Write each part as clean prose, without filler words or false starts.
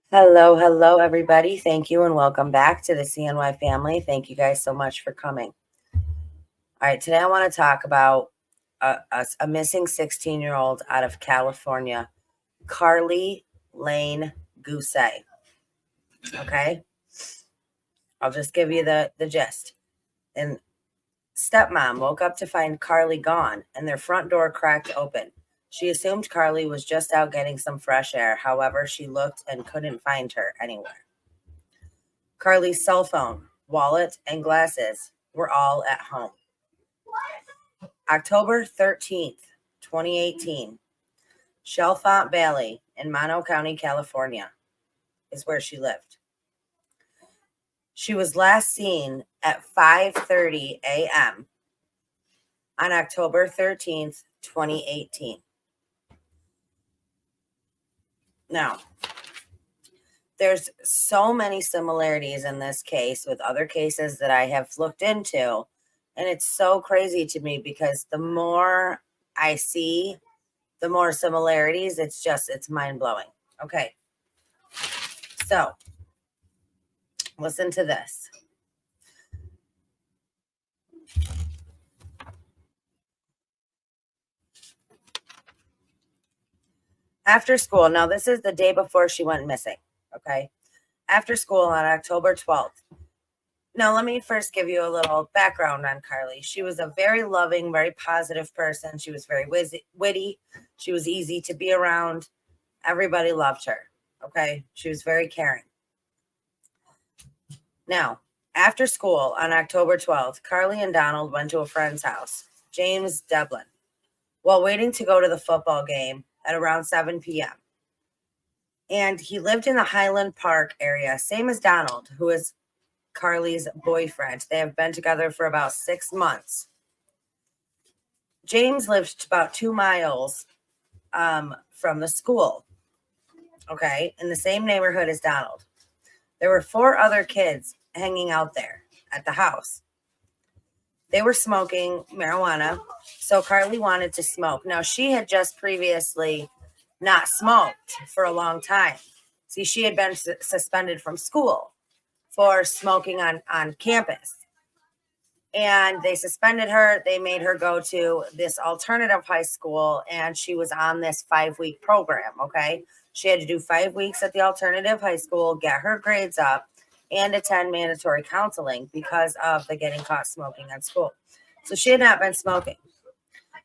Hello, everybody. Thank you and welcome back to the CNY family. Thank you guys so much for coming. All right, today I want to talk about a missing 16-year-old out of California, Karlie Lain Guse. Okay, I'll just give you the gist. And stepmom woke up to find Karlie gone and their front door cracked open. She assumed Karlie was just out getting some fresh air. However, she looked and couldn't find her anywhere. Karlie's cell phone, wallet, and glasses were all at home. October 13th, 2018, Chalfont Valley in Mono County, California, is where she lived. She was last seen at 5:30 a.m. on October 13th, 2018. Now, there's so many similarities in this case with other cases that I have looked into. And it's so crazy to me because the more I see, the more similarities, it's mind blowing. Okay. So listen to this. After school, now this is the day before she went missing. Okay. After school on October 12th. Now, let me first give you a little background on Karlie. She was a very loving, very positive person. She was very witty. She was easy to be around. Everybody loved her. Okay. She was very caring. Now, after school on October 12th, Karlie and Donald went to a friend's house, James Devlin, while waiting to go to the football game at around 7 p.m. And he lived in the Highland Park area, same as Donald, who is Karlie's boyfriend. They have been together for about 6 months. James lived about 2 miles from the school, okay, in the same neighborhood as Donald. There were 4 other kids hanging out there at the house. They were smoking marijuana, so Karlie wanted to smoke. Now, she had just previously not smoked for a long time. See, she had been suspended from school for smoking on campus. And they suspended her. They made her go to this alternative high school, and she was on this 5-week program, okay? She had to do 5 weeks at the alternative high school, get her grades up, and attend mandatory counseling because of the getting caught smoking at school. So she had not been smoking.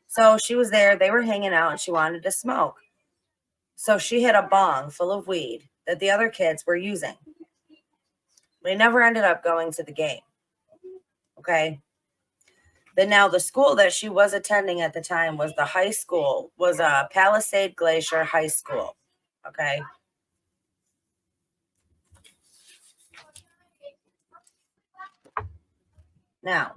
So she was there. They were hanging out, and she wanted to smoke. So she had a bong full of weed that the other kids were using. They never ended up going to the game. Okay. Then now the school that she was attending at the time was the high school, was a Palisade Glacier High School. Okay. Now,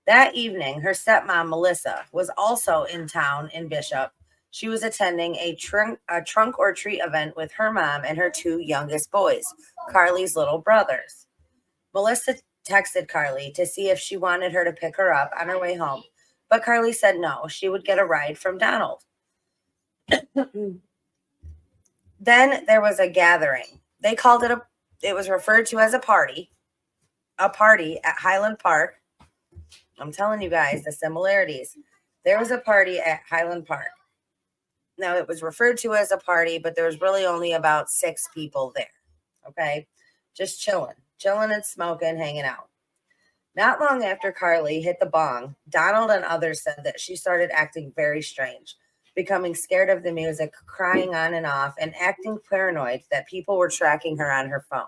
that evening, her stepmom, Melissa, was also in town in Bishop. She was attending a trunk or treat event with her mom and her 2 youngest boys, Karlie's little brothers. Melissa texted Karlie to see if she wanted her to pick her up on her way home, but Karlie said no, she would get a ride from Donald. Then there was a gathering. They called it was referred to as a party at Highland Park. I'm telling you guys the similarities. There was a party at Highland Park. Now, it was referred to as a party, but there was really only about 6 people there. Okay. Just chilling and smoking, hanging out. Not long after Karlie hit the bong, Donald and others said that she started acting very strange, becoming scared of the music, crying on and off, and acting paranoid that people were tracking her on her phone.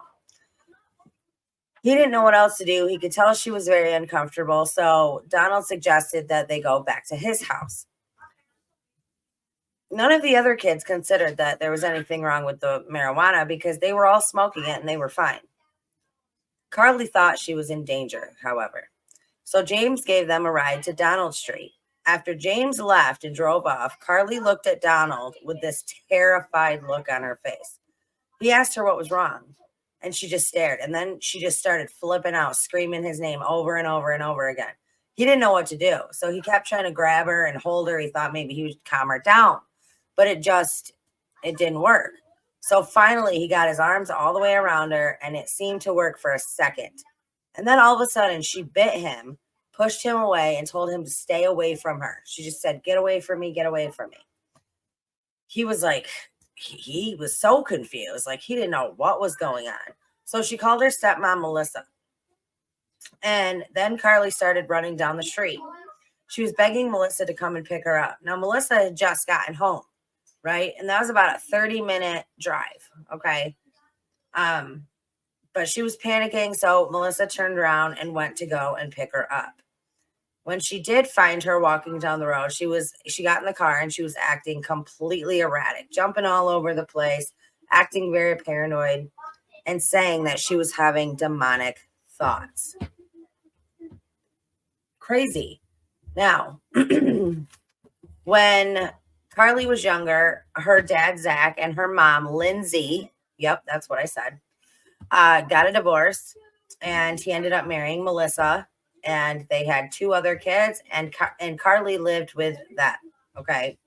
He didn't know what else to do. He could tell she was very uncomfortable, so Donald suggested that they go back to his house. None of the other kids considered that there was anything wrong with the marijuana because they were all smoking it and they were fine. Karlie thought she was in danger, however. So James gave them a ride to Donald Street. After James left and drove off, Karlie looked at Donald with this terrified look on her face. He asked her what was wrong, and she just stared. And then she just started flipping out, screaming his name over and over and over again. He didn't know what to do, so he kept trying to grab her and hold her. He thought maybe he would calm her down, but it didn't work. So finally, he got his arms all the way around her, and it seemed to work for a second. And then all of a sudden, she bit him, pushed him away, and told him to stay away from her. She just said, "Get away from me, get away from me." He was like, he was so confused. Like, he didn't know what was going on. So she called her stepmom, Melissa. And then Karlie started running down the street. She was begging Melissa to come and pick her up. Now, Melissa had just gotten home, right? And that was about a 30-minute drive, okay? But she was panicking, so Melissa turned around and went to go and pick her up. When she did find her walking down the road, she got in the car and she was acting completely erratic, jumping all over the place, acting very paranoid, and saying that she was having demonic thoughts. Crazy. Now, when Karlie was younger, her dad, Zach, and her mom, Lindsay, yep, that's what I said, got a divorce, and he ended up marrying Melissa, and they had 2 other kids, and Karlie lived with them, okay?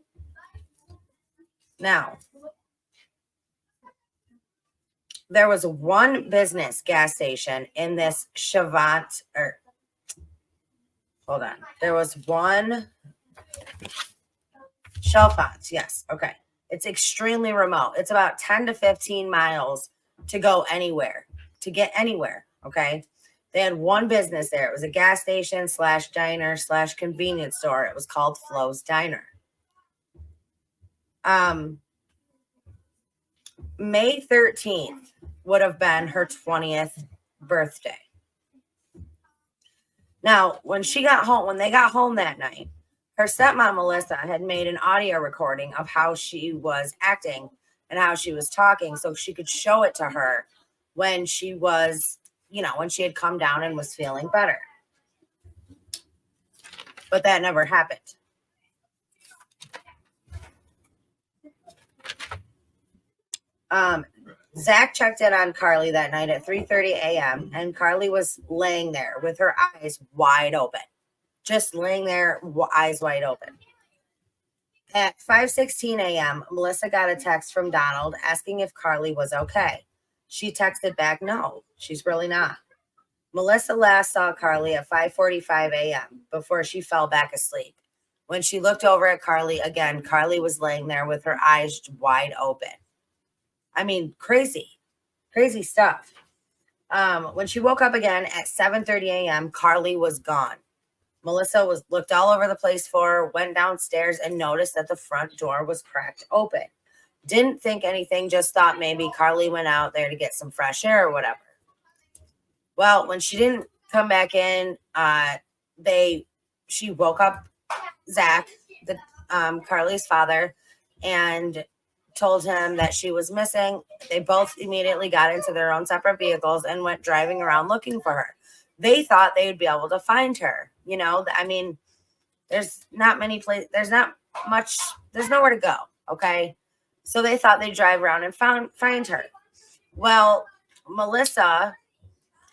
Now, there was one business gas station in this Chavant, hold on. There was one Chalfont, yes, okay. It's extremely remote. It's about 10 to 15 miles to go anywhere, to get anywhere, okay? They had one business there. It was a gas station / diner / convenience store. It was called Flo's Diner. May 13th would have been her 20th birthday. Now, when they got home that night, her stepmom, Melissa, had made an audio recording of how she was acting and how she was talking so she could show it to her when she was, when she had come down and was feeling better. But that never happened. Zach checked in on Karlie that night at 3:30 a.m. and Karlie was laying there with her eyes wide open. Just laying there, eyes wide open. At 5:16 a.m., Melissa got a text from Donald asking if Karlie was okay. She texted back, "No, she's really not." Melissa last saw Karlie at 5:45 a.m. before she fell back asleep. When she looked over at Karlie again, Karlie was laying there with her eyes wide open. I mean, crazy stuff. When she woke up again at 7:30 a.m., Karlie was gone. Melissa looked all over the place for her, went downstairs and noticed that the front door was cracked open. Didn't think anything, just thought maybe Karlie went out there to get some fresh air or whatever. Well, when she didn't come back in, she woke up Zach, Karlie's father, and told him that she was missing. They both immediately got into their own separate vehicles and went driving around looking for her. They thought they would be able to find her. I mean, there's not many places, there's not much, there's nowhere to go. Okay. So they thought they'd drive around and find her. Well, Melissa,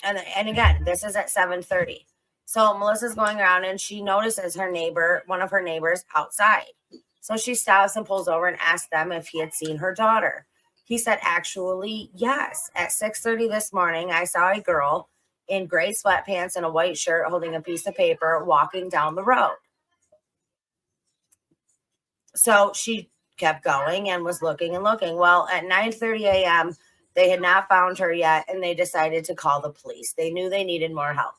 and again, this is at 7:30. So Melissa's going around and she notices one of her neighbors outside. So she stops and pulls over and asks them if he had seen her daughter. He said, actually, yes. At 6:30 this morning, I saw a girl in gray sweatpants and a white shirt holding a piece of paper walking down the road. So she kept going and was looking and looking. Well, at 9:30 a.m., they had not found her yet, and they decided to call the police. They knew they needed more help.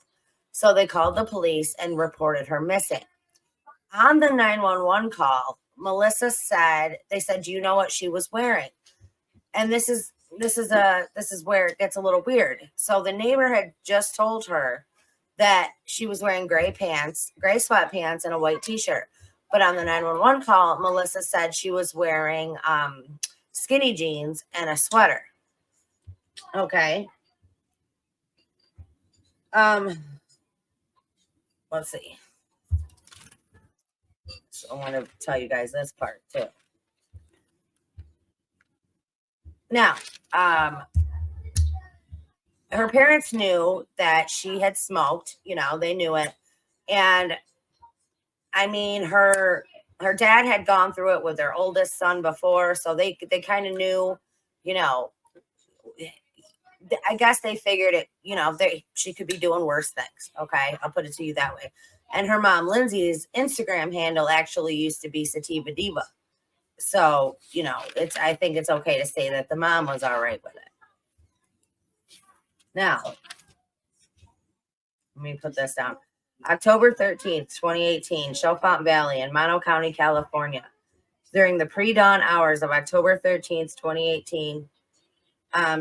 So they called the police and reported her missing. On the 911 call, Melissa said, "Do you know what she was wearing?" And this is where it gets a little weird. So the neighbor had just told her that she was wearing gray sweatpants, and a white t-shirt. But on the 911 call, Melissa said she was wearing skinny jeans and a sweater. Okay. Let's see. So I want to tell you guys this part too. Now, her parents knew that she had smoked, they knew it. And I mean, her dad had gone through it with their oldest son before. So they kind of knew, you know, I guess they figured it, she could be doing worse things. Okay. I'll put it to you that way. And her mom, Lindsay's Instagram handle actually used to be Sativa Diva. So, I think it's okay to say that the mom was all right with it. Now, let me put this down. October 13th, 2018, Chalfont Valley in Mono County, California. During the pre-dawn hours of October 13th, 2018,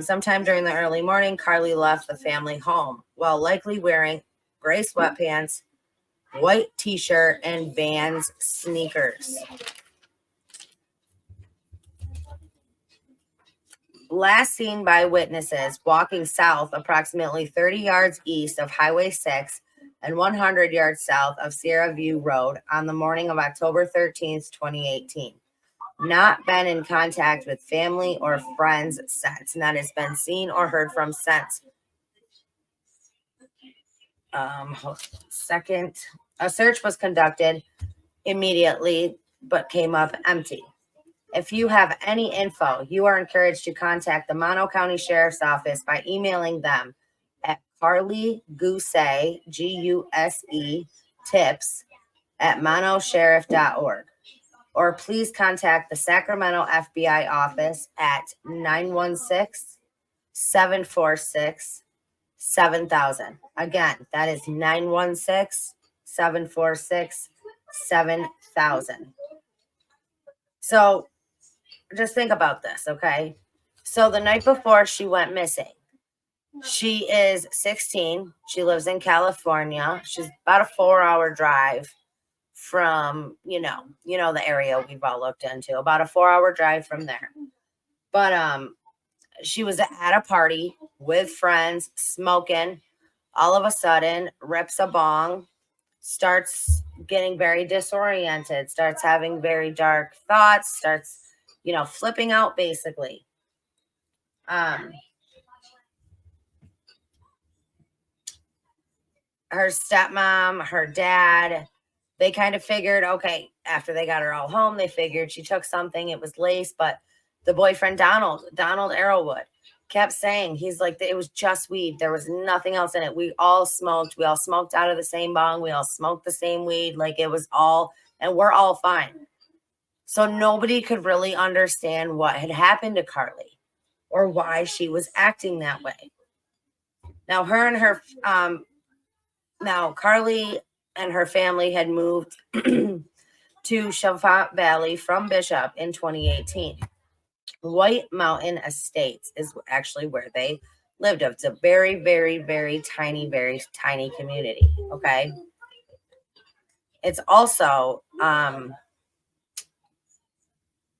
sometime during the early morning, Karlie left the family home while likely wearing gray sweatpants, white t-shirt, and Vans sneakers. Last seen by witnesses walking south approximately 30 yards east of Highway 6 and 100 yards south of Sierra View Road on the morning of October 13th, 2018. Not been in contact with family or friends since. None has been seen or heard from since. Second, a search was conducted immediately, but came up empty. If you have any info, you are encouraged to contact the Mono County Sheriff's Office by emailing them at Karlie Guse, Guse, tips at monosheriff.org. Or please contact the Sacramento FBI office at 916-746-7000. Again, that is 916-746-7000. So just think about this, okay? So the night before she went missing, she is 16. She lives in California. She's about a 4-hour drive from, the area we've all looked into, about a 4-hour drive from there. But she was at a party with friends, smoking. All of a sudden, rips a bong, starts getting very disoriented, starts having very dark thoughts, starts, flipping out basically. Her stepmom, her dad, they kind of figured, okay, after they got her all home, they figured she took something, it was lace, but the boyfriend, Donald Arrowwood, kept saying, he's like, it was just weed. There was nothing else in it. We all smoked. We all smoked out of the same bong. We all smoked the same weed. Like it was all, and we're all fine. So nobody could really understand what had happened to Karlie or why she was acting that way. Now, Karlie and her family had moved to Chalfont Valley from Bishop in 2018. White Mountain Estates is actually where they lived. It's a very, very, very tiny community. Okay. It's also,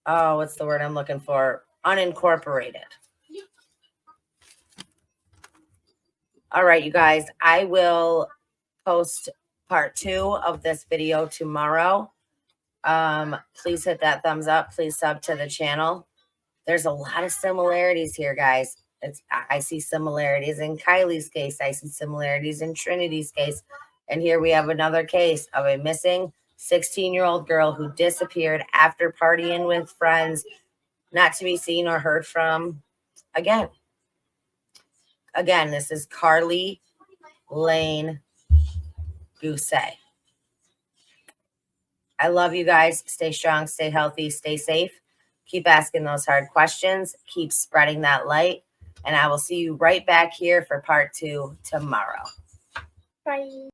what's the word I'm looking for? Unincorporated. All right, you guys, I will post part 2 of this video tomorrow. Please hit that thumbs up. Please sub to the channel. There's a lot of similarities here, guys. I see similarities in Kylie's case. I see similarities in Trinity's case. And here we have another case of a missing 16-year-old girl who disappeared after partying with friends, not to be seen or heard from again. Again, this is Karlie Lain Guse. I love you guys. Stay strong, stay healthy, stay safe. Keep asking those hard questions. Keep spreading that light. And I will see you right back here for part 2 tomorrow. Bye.